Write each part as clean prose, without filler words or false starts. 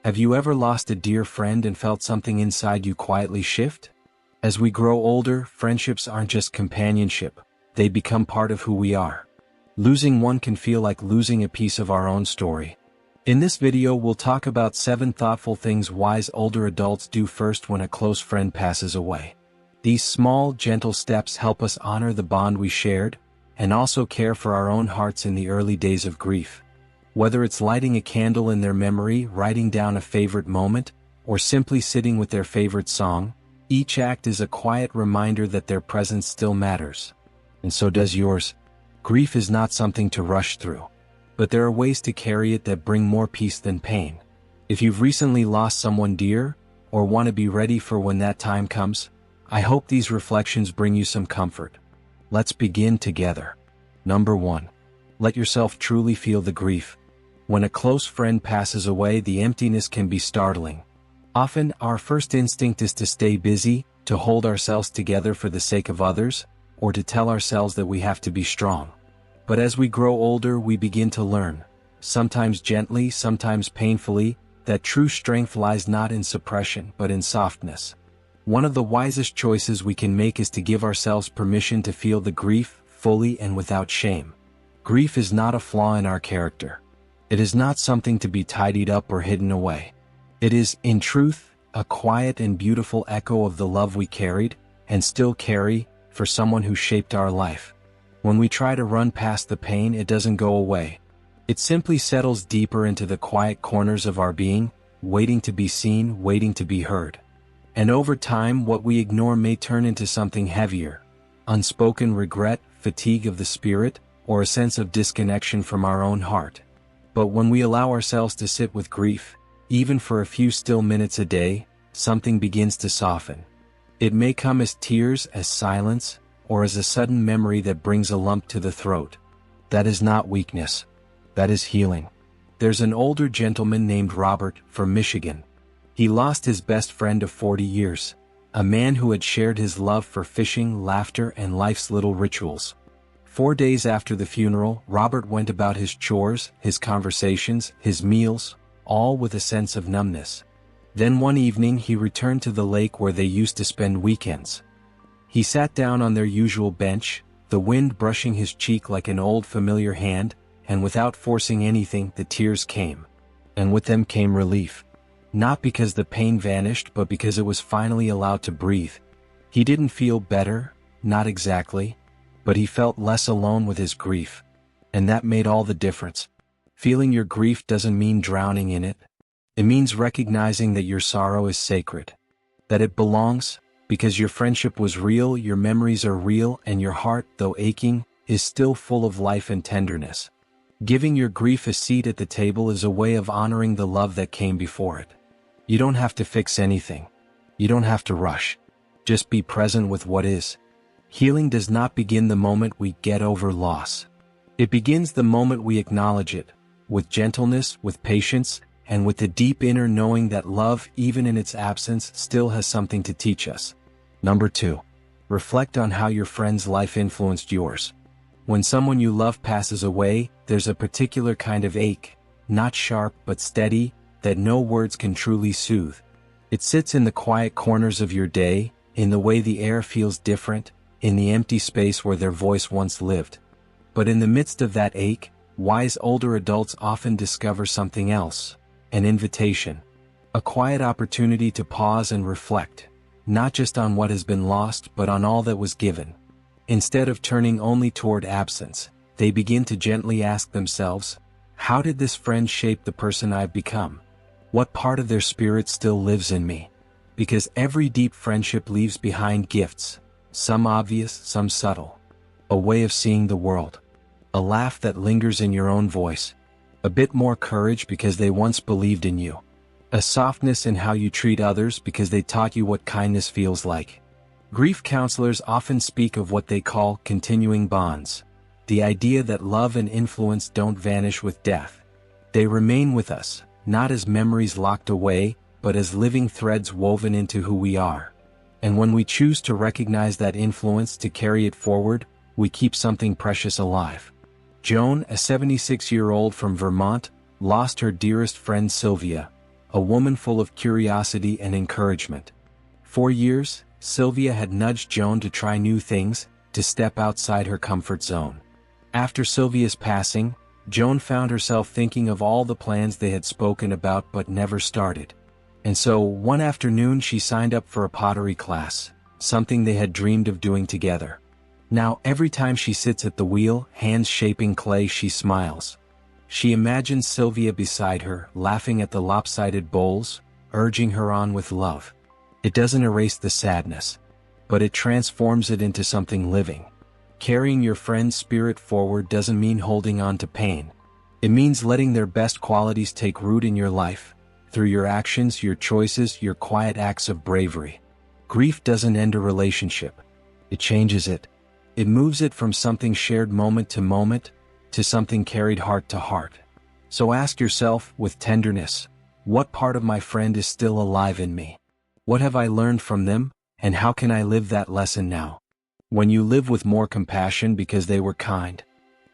Have you ever lost a dear friend and felt something inside you quietly shift? As we grow older, friendships aren't just companionship, they become part of who we are. Losing one can feel like losing a piece of our own story. In this video, we'll talk about 7 thoughtful things wise older adults do first when a close friend passes away. These small, gentle steps help us honor the bond we shared, and also care for our own hearts in the early days of grief. Whether it's lighting a candle in their memory, writing down a favorite moment, or simply sitting with their favorite song, each act is a quiet reminder that their presence still matters. And so does yours. Grief is not something to rush through, but there are ways to carry it that bring more peace than pain. If you've recently lost someone dear, or want to be ready for when that time comes, I hope these reflections bring you some comfort. Let's begin together. Number 1. Let yourself truly feel the grief. When a close friend passes away, the emptiness can be startling. Often, our first instinct is to stay busy, to hold ourselves together for the sake of others, or to tell ourselves that we have to be strong. But as we grow older, we begin to learn, sometimes gently, sometimes painfully, that true strength lies not in suppression but in softness. One of the wisest choices we can make is to give ourselves permission to feel the grief fully and without shame. Grief is not a flaw in our character. It is not something to be tidied up or hidden away. It is, in truth, a quiet and beautiful echo of the love we carried, and still carry, for someone who shaped our life. When we try to run past the pain, it doesn't go away. It simply settles deeper into the quiet corners of our being, waiting to be seen, waiting to be heard. And over time, what we ignore may turn into something heavier: unspoken regret, fatigue of the spirit, or a sense of disconnection from our own heart. But when we allow ourselves to sit with grief, even for a few still minutes a day, something begins to soften. It may come as tears, as silence, or as a sudden memory that brings a lump to the throat. That is not weakness. That is healing. There's an older gentleman named Robert from Michigan. He lost his best friend of 40 years, a man who had shared his love for fishing, laughter, and life's little rituals. 4 days after the funeral, Robert went about his chores, his conversations, his meals, all with a sense of numbness. Then one evening he returned to the lake where they used to spend weekends. He sat down on their usual bench, the wind brushing his cheek like an old familiar hand, and without forcing anything, the tears came. And with them came relief. Not because the pain vanished, but because it was finally allowed to breathe. He didn't feel better, not exactly, but he felt less alone with his grief. And that made all the difference. Feeling your grief doesn't mean drowning in it. It means recognizing that your sorrow is sacred. That it belongs, because your friendship was real, your memories are real, and your heart, though aching, is still full of life and tenderness. Giving your grief a seat at the table is a way of honoring the love that came before it. You don't have to fix anything. You don't have to rush. Just be present with what is. Healing does not begin the moment we get over loss. It begins the moment we acknowledge it, with gentleness, with patience, and with the deep inner knowing that love, even in its absence, still has something to teach us. Number 2. Reflect on how your friend's life influenced yours. When someone you love passes away, there's a particular kind of ache, not sharp but steady, that no words can truly soothe. It sits in the quiet corners of your day, in the way the air feels different, in the empty space where their voice once lived. But in the midst of that ache, wise older adults often discover something else: an invitation. A quiet opportunity to pause and reflect, not just on what has been lost but on all that was given. Instead of turning only toward absence, they begin to gently ask themselves, how did this friend shape the person I've become? What part of their spirit still lives in me? Because every deep friendship leaves behind gifts, some obvious, some subtle. A way of seeing the world. A laugh that lingers in your own voice. A bit more courage because they once believed in you. A softness in how you treat others because they taught you what kindness feels like. Grief counselors often speak of what they call continuing bonds. The idea that love and influence don't vanish with death. They remain with us, not as memories locked away, but as living threads woven into who we are. And when we choose to recognize that influence, to carry it forward, we keep something precious alive. Joan, a 76-year-old from Vermont, lost her dearest friend Sylvia. a woman full of curiosity and encouragement. For years, Sylvia had nudged Joan to try new things, to step outside her comfort zone. After Sylvia's passing, Joan found herself thinking of all the plans they had spoken about but never started. And so, one afternoon she signed up for a pottery class, something they had dreamed of doing together. Now every time she sits at the wheel, hands shaping clay, she smiles. She imagines Sylvia beside her, laughing at the lopsided bowls, urging her on with love. It doesn't erase the sadness, but it transforms it into something living. Carrying your friend's spirit forward doesn't mean holding on to pain. It means letting their best qualities take root in your life, through your actions, your choices, your quiet acts of bravery. Grief doesn't end a relationship. It changes it. It moves it from something shared moment to moment, to something carried heart to heart. So ask yourself, with tenderness, what part of my friend is still alive in me? What have I learned from them, and how can I live that lesson now? When you live with more compassion because they were kind,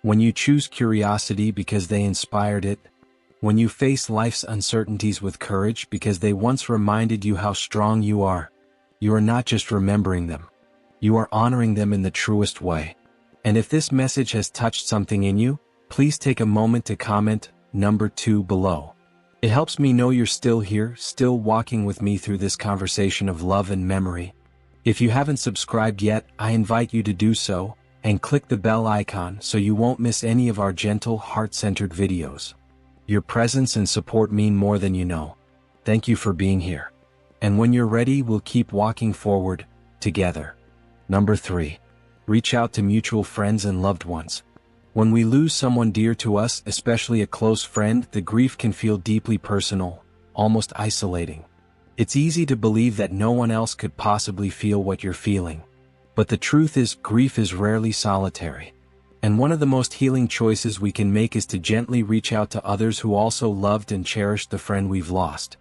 when you choose curiosity because they inspired it, when you face life's uncertainties with courage because they once reminded you how strong you are not just remembering them. You are honoring them in the truest way. And if this message has touched something in you, please take a moment to comment number 2 below. It helps me know you're still here, still walking with me through this conversation of love and memory. If you haven't subscribed yet, I invite you to do so, and click the bell icon so you won't miss any of our gentle, heart-centered videos. Your presence and support mean more than you know. Thank you for being here. And when you're ready, we'll keep walking forward, together. Number 3. Reach out to mutual friends and loved ones. When we lose someone dear to us, especially a close friend, the grief can feel deeply personal, almost isolating. It's easy to believe that no one else could possibly feel what you're feeling. But the truth is, grief is rarely solitary. And one of the most healing choices we can make is to gently reach out to others who also loved and cherished the friend we've lost.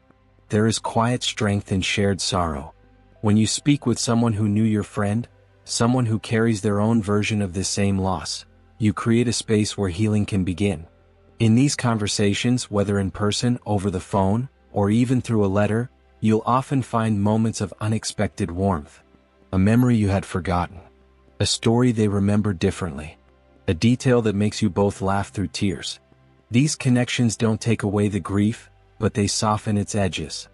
There is quiet strength in shared sorrow. When you speak with someone who knew your friend, someone who carries their own version of this same loss, you create a space where healing can begin. In these conversations, whether in person, over the phone, or even through a letter, you'll often find moments of unexpected warmth. A memory you had forgotten. A story they remembered differently. A detail that makes you both laugh through tears. These connections don't take away the grief, but they soften its edges.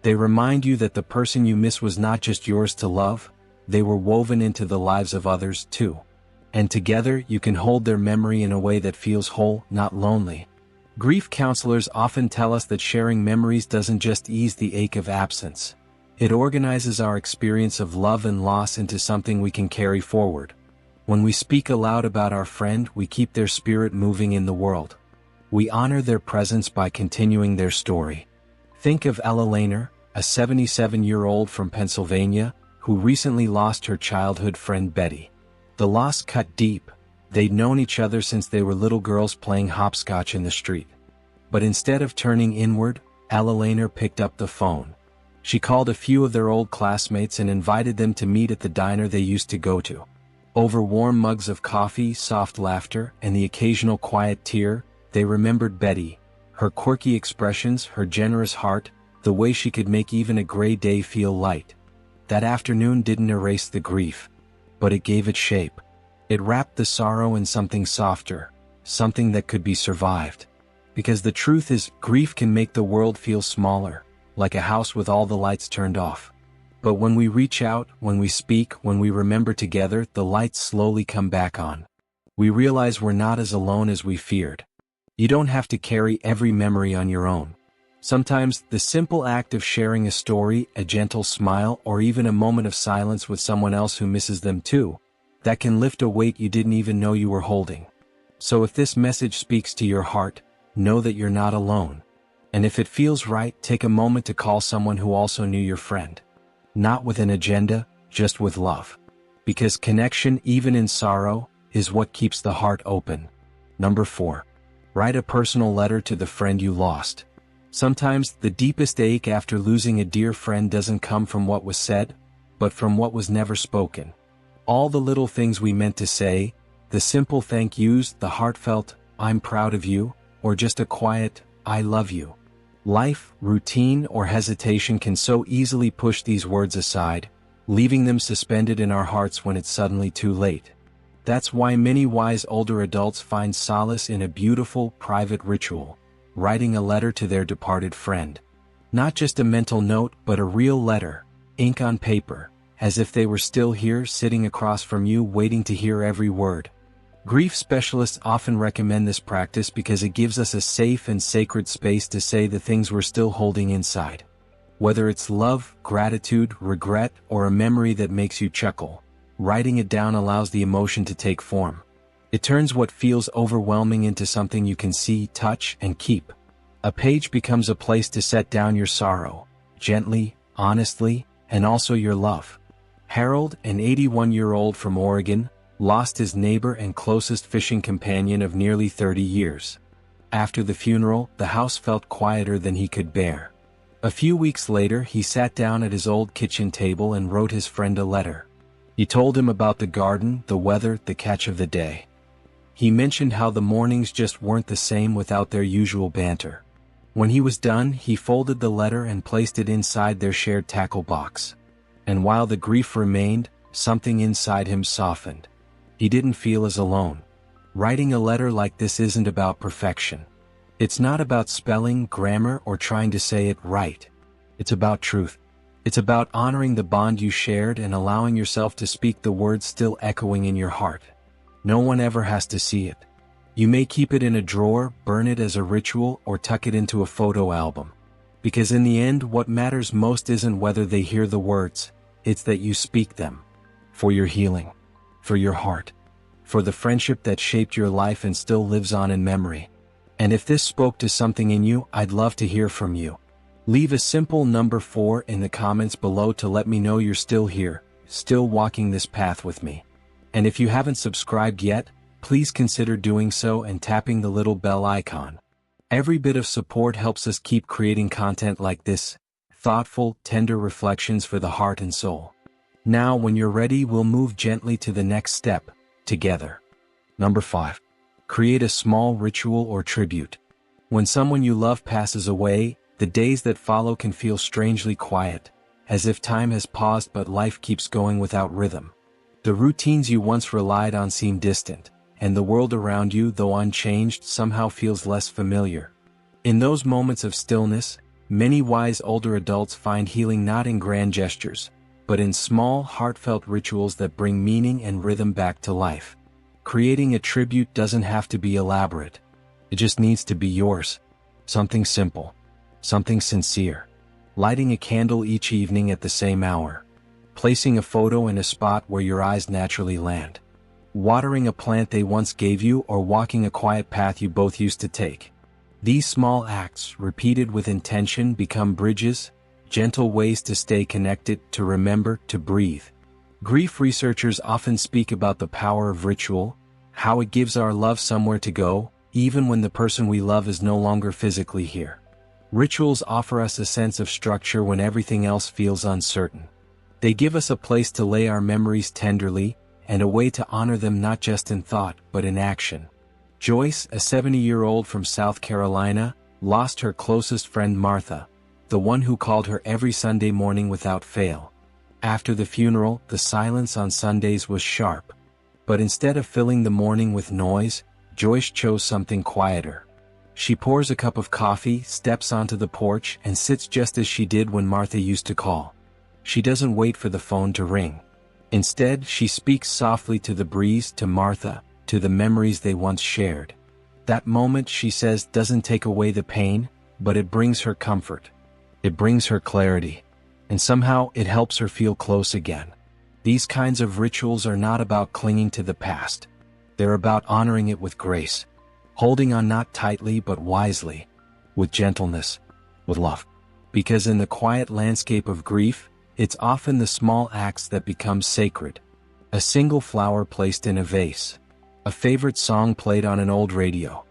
They remind you that the person you miss was not just yours to love, they were woven into the lives of others too. And together you can hold their memory in a way that feels whole, not lonely. Grief counselors often tell us that sharing memories doesn't just ease the ache of absence. It organizes our experience of love and loss into something we can carry forward. When we speak aloud about our friend, we keep their spirit moving in the world. We honor their presence by continuing their story. Think of Ella Lehner, a 77-year-old from Pennsylvania, who recently lost her childhood friend Betty. The loss cut deep. They'd known each other since they were little girls playing hopscotch in the street. But instead of turning inward, Ella Lehner picked up the phone. She called a few of their old classmates and invited them to meet at the diner they used to go to. Over warm mugs of coffee, soft laughter, and the occasional quiet tear, they remembered Betty, her quirky expressions, her generous heart, the way she could make even a gray day feel light. That afternoon didn't erase the grief, but it gave it shape. It wrapped the sorrow in something softer, something that could be survived. Because the truth is, grief can make the world feel smaller, like a house with all the lights turned off. But when we reach out, when we speak, when we remember together, the lights slowly come back on. We realize we're not as alone as we feared. You don't have to carry every memory on your own. Sometimes, the simple act of sharing a story, a gentle smile, or even a moment of silence with someone else who misses them too, that can lift a weight you didn't even know you were holding. So if this message speaks to your heart, know that you're not alone. And if it feels right, take a moment to call someone who also knew your friend. Not with an agenda, just with love. Because connection, even in sorrow, is what keeps the heart open. Number 4. Write a personal letter to the friend you lost. Sometimes, the deepest ache after losing a dear friend doesn't come from what was said, but from what was never spoken. All the little things we meant to say, the simple thank yous, the heartfelt, "I'm proud of you," or just a quiet, "I love you." Life, routine, or hesitation can so easily push these words aside, leaving them suspended in our hearts when it's suddenly too late. That's why many wise older adults find solace in a beautiful, private ritual, writing a letter to their departed friend. Not just a mental note, but a real letter, ink on paper, as if they were still here sitting across from you waiting to hear every word. Grief specialists often recommend this practice because it gives us a safe and sacred space to say the things we're still holding inside. Whether it's love, gratitude, regret, or a memory that makes you chuckle, writing it down allows the emotion to take form. It turns what feels overwhelming into something you can see, touch, and keep. A page becomes a place to set down your sorrow, gently, honestly, and also your love. Harold, an 81-year-old from Oregon, lost his neighbor and closest fishing companion of nearly 30 years. After the funeral, the house felt quieter than he could bear. A few weeks later, he sat down at his old kitchen table and wrote his friend a letter. He told him about the garden, the weather, the catch of the day. He mentioned how the mornings just weren't the same without their usual banter. When he was done, he folded the letter and placed it inside their shared tackle box. And while the grief remained, something inside him softened. He didn't feel as alone. Writing a letter like this isn't about perfection. It's not about spelling, grammar, or trying to say it right. It's about truth. It's about honoring the bond you shared and allowing yourself to speak the words still echoing in your heart. No one ever has to see it. You may keep it in a drawer, burn it as a ritual, or tuck it into a photo album. Because in the end, what matters most isn't whether they hear the words, it's that you speak them. For your healing. For your heart. For the friendship that shaped your life and still lives on in memory. And if this spoke to something in you, I'd love to hear from you. Leave a simple number 4 in the comments below to let me know you're still here, still walking this path with me. And if you haven't subscribed yet, please consider doing so and tapping the little bell icon. Every bit of support helps us keep creating content like this, thoughtful, tender reflections for the heart and soul. Now, when you're ready, we'll move gently to the next step, together. Number 5. Create a small ritual or tribute. When someone you love passes away, the days that follow can feel strangely quiet, as if time has paused but life keeps going without rhythm. The routines you once relied on seem distant, and the world around you, though unchanged, somehow feels less familiar. In those moments of stillness, many wise older adults find healing not in grand gestures, but in small, heartfelt rituals that bring meaning and rhythm back to life. Creating a tribute doesn't have to be elaborate. It just needs to be yours. Something simple. Something sincere. Lighting a candle each evening at the same hour. Placing a photo in a spot where your eyes naturally land. Watering a plant they once gave you, or walking a quiet path you both used to take. These small acts, repeated with intention, become bridges, gentle ways to stay connected, to remember, to breathe. Grief researchers often speak about the power of ritual, how it gives our love somewhere to go, even when the person we love is no longer physically here. Rituals offer us a sense of structure when everything else feels uncertain. They give us a place to lay our memories tenderly, and a way to honor them not just in thought, but in action. Joyce, a 70-year-old from South Carolina, lost her closest friend Martha, the one who called her every Sunday morning without fail. After the funeral, the silence on Sundays was sharp. But instead of filling the morning with noise, Joyce chose something quieter. She pours a cup of coffee, steps onto the porch, and sits just as she did when Martha used to call. She doesn't wait for the phone to ring. Instead, she speaks softly to the breeze, to Martha, to the memories they once shared. That moment, she says, doesn't take away the pain, but it brings her comfort. It brings her clarity. And somehow, it helps her feel close again. These kinds of rituals are not about clinging to the past. They're about honoring it with grace. Holding on not tightly but wisely. With gentleness. With love. Because in the quiet landscape of grief, it's often the small acts that become sacred. A single flower placed in a vase. A favorite song played on an old radio.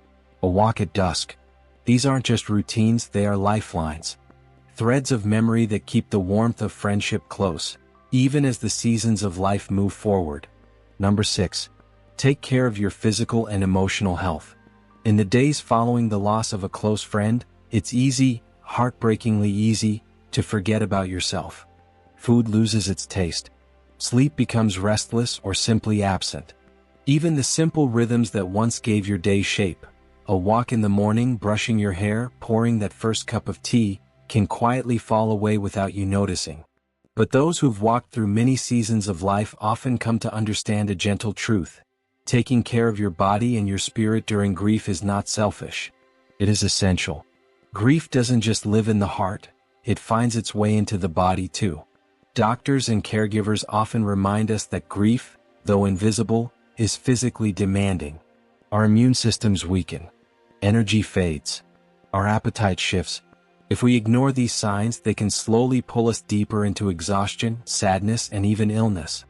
A walk at dusk. These aren't just routines, they are lifelines. Threads of memory that keep the warmth of friendship close, even as the seasons of life move forward. Number 6. Take care of your physical and emotional health. In the days following the loss of a close friend, it's easy, heartbreakingly easy, to forget about yourself. Food loses its taste. Sleep becomes restless or simply absent. Even the simple rhythms that once gave your day shape, a walk in the morning, brushing your hair, pouring that first cup of tea, can quietly fall away without you noticing. But those who've walked through many seasons of life often come to understand a gentle truth. Taking care of your body and your spirit during grief is not selfish. It is essential. Grief doesn't just live in the heart, it finds its way into the body too. Doctors and caregivers often remind us that grief, though invisible, is physically demanding. Our immune systems weaken. Energy fades. Our appetite shifts. If we ignore these signs, they can slowly pull us deeper into exhaustion, sadness, and even illness.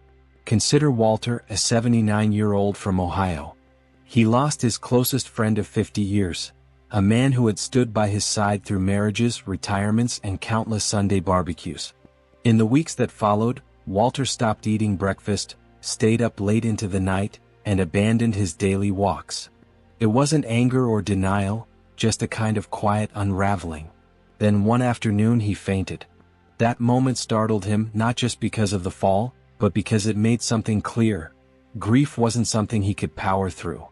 Consider Walter, a 79-year-old from Ohio. He lost his closest friend of 50 years, a man who had stood by his side through marriages, retirements, and countless Sunday barbecues. In the weeks that followed, Walter stopped eating breakfast, stayed up late into the night, and abandoned his daily walks. It wasn't anger or denial, just a kind of quiet unraveling. Then one afternoon he fainted. That moment startled him, not just because of the fall, but because it made something clear. Grief wasn't something he could power through.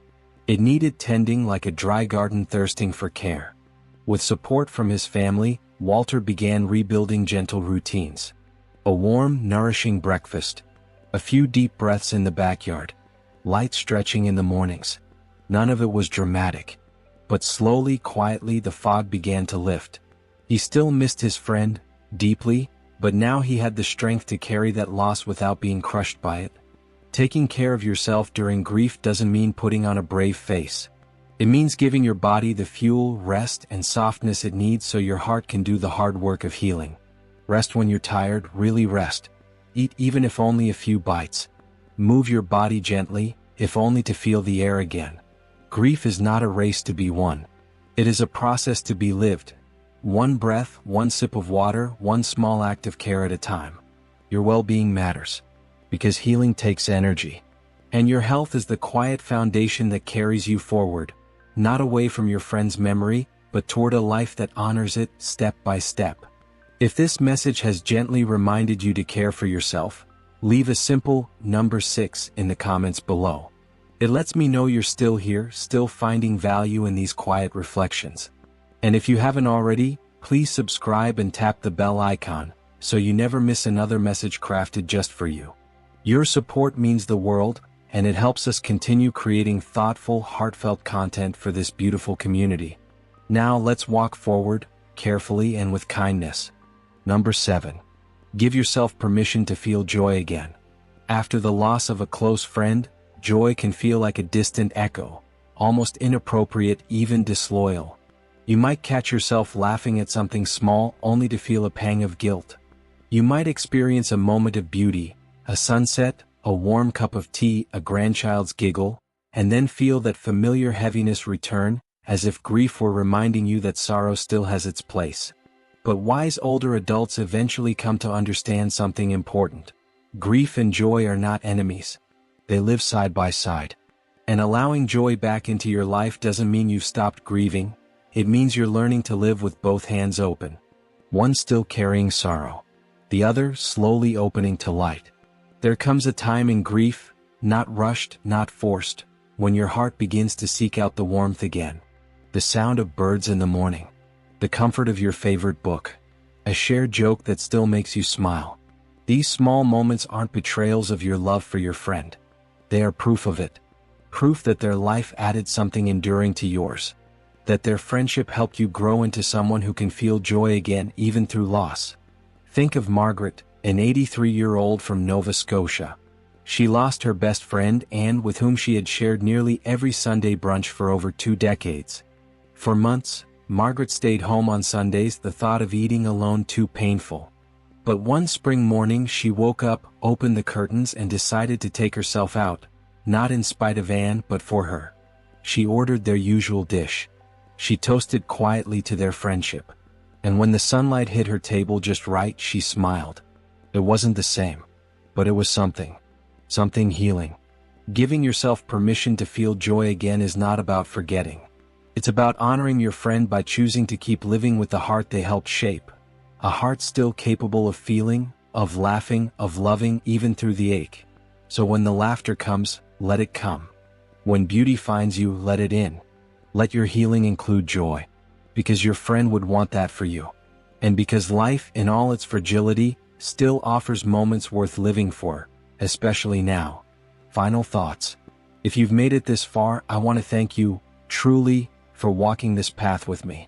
It needed tending like a dry garden thirsting for care. With support from his family, Walter began rebuilding gentle routines. A warm, nourishing breakfast. A few deep breaths in the backyard. Light stretching in the mornings. None of it was dramatic. But slowly, quietly, the fog began to lift. He still missed his friend, deeply, but now he had the strength to carry that loss without being crushed by it. Taking care of yourself during grief doesn't mean putting on a brave face. It means giving your body the fuel, rest, and softness it needs so your heart can do the hard work of healing. Rest when you're tired, really rest. Eat even if only a few bites. Move your body gently, if only to feel the air again. Grief is not a race to be won. It is a process to be lived. One breath, one sip of water, one small act of care at a time. Your well-being matters. Because healing takes energy. And your health is the quiet foundation that carries you forward, not away from your friend's memory, but toward a life that honors it, step by step. If this message has gently reminded you to care for yourself, leave a simple number 6 in the comments below. It lets me know you're still here, still finding value in these quiet reflections. And if you haven't already, please subscribe and tap the bell icon, so you never miss another message crafted just for you. Your support means the world, and it helps us continue creating thoughtful, heartfelt content for this beautiful community. Now let's walk forward, carefully and with kindness. Number 7. Give yourself permission to feel joy again. After the loss of a close friend, joy can feel like a distant echo, almost inappropriate, even disloyal. You might catch yourself laughing at something small only to feel a pang of guilt. You might experience a moment of beauty, a sunset, a warm cup of tea, a grandchild's giggle, and then feel that familiar heaviness return, as if grief were reminding you that sorrow still has its place. But wise older adults eventually come to understand something important. Grief and joy are not enemies. They live side by side. And allowing joy back into your life doesn't mean you've stopped grieving. It means you're learning to live with both hands open. One still carrying sorrow. The other slowly opening to light. There comes a time in grief, not rushed, not forced, when your heart begins to seek out the warmth again. The sound of birds in the morning. The comfort of your favorite book. A shared joke that still makes you smile. These small moments aren't betrayals of your love for your friend. They are proof of it. Proof that their life added something enduring to yours. That their friendship helped you grow into someone who can feel joy again even through loss. Think of Margaret, an 83-year-old from Nova Scotia. She lost her best friend Anne, with whom she had shared nearly every Sunday brunch for over 2 decades. For months, Margaret stayed home on Sundays, the thought of eating alone too painful. But one spring morning she woke up, opened the curtains and decided to take herself out, not in spite of Anne but for her. She ordered their usual dish. She toasted quietly to their friendship. And when the sunlight hit her table just right, she smiled. It wasn't the same. But it was something. Something healing. Giving yourself permission to feel joy again is not about forgetting. It's about honoring your friend by choosing to keep living with the heart they helped shape. A heart still capable of feeling, of laughing, of loving even through the ache. So when the laughter comes, let it come. When beauty finds you, let it in. Let your healing include joy. Because your friend would want that for you. And because life, in all its fragility, still offers moments worth living for, especially now. Final thoughts. If you've made it this far, I want to thank you, truly, for walking this path with me.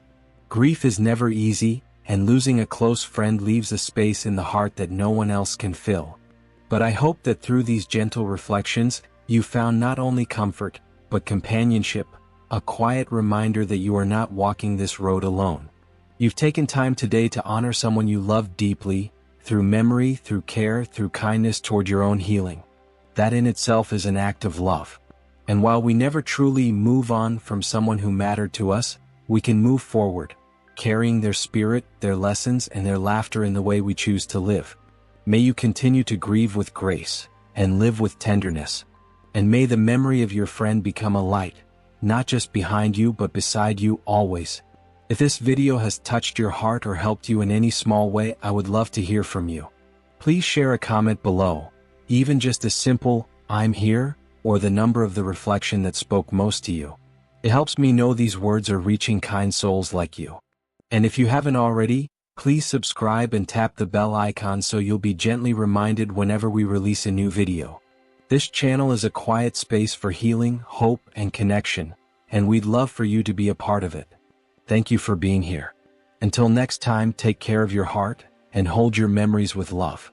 Grief is never easy, and losing a close friend leaves a space in the heart that no one else can fill. But I hope that through these gentle reflections, you found not only comfort, but companionship, a quiet reminder that you are not walking this road alone. You've taken time today to honor someone you love deeply, through memory, through care, through kindness toward your own healing. That in itself is an act of love. And while we never truly move on from someone who mattered to us, we can move forward, carrying their spirit, their lessons, and their laughter in the way we choose to live. May you continue to grieve with grace, and live with tenderness. And may the memory of your friend become a light, not just behind you but beside you always. If this video has touched your heart or helped you in any small way, I would love to hear from you. Please share a comment below, even just a simple, "I'm here," or the number of the reflection that spoke most to you. It helps me know these words are reaching kind souls like you. And if you haven't already, please subscribe and tap the bell icon so you'll be gently reminded whenever we release a new video. This channel is a quiet space for healing, hope, and connection, and we'd love for you to be a part of it. Thank you for being here. Until next time, take care of your heart, and hold your memories with love.